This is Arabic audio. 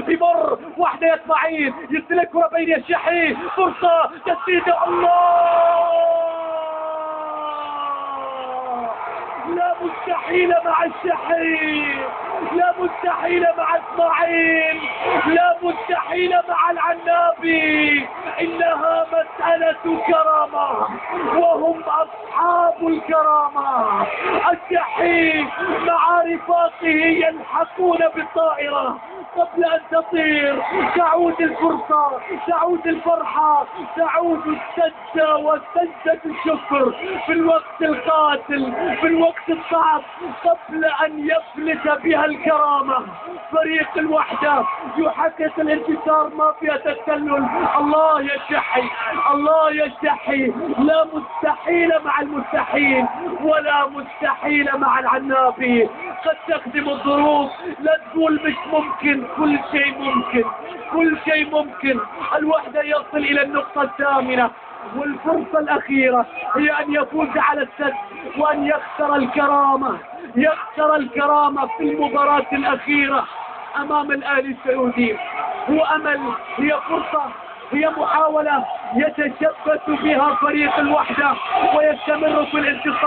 يمر وحده يا اسماعيل، يستلم كرة بين الشحي، فرصة تسديد، الله! لا مستحيل مع الشحي، لا مستحيل مع اسماعيل، لا مستحيل مع العنابي، انها مسألة كرامة وهم اصحاب الكرامة. الشحي مع رفاقه يلحقون بالطائرة قبل ان تطير، تعود الفرصة، تعود الفرحة، تعود السجدة وسجدة الشكر في الوقت القاتل، في الوقت الصعب، قبل ان يفلت بها الكرامة. فريق الوحدة يحقق الانتصار ما فيها تسلل. الله يا شحي، الله يا شحي، لا مستحيل مع المستحيل ولا مستحيل مع العنابي. قد تخدم الظروف، لا تقول مش ممكن، كل شيء ممكن، كل شيء ممكن. الوحدة يصل الى النقطة الثامنة، والفرصة الأخيرة هي أن يفوز على السد وأن يخسر الكرامة، يخسر الكرامة في المباراة الأخيرة أمام الأهلي السعودي. هو أمل، هي فرصة، هي محاولة يتشبث بها فريق الوحدة ويستمر في الانتصار.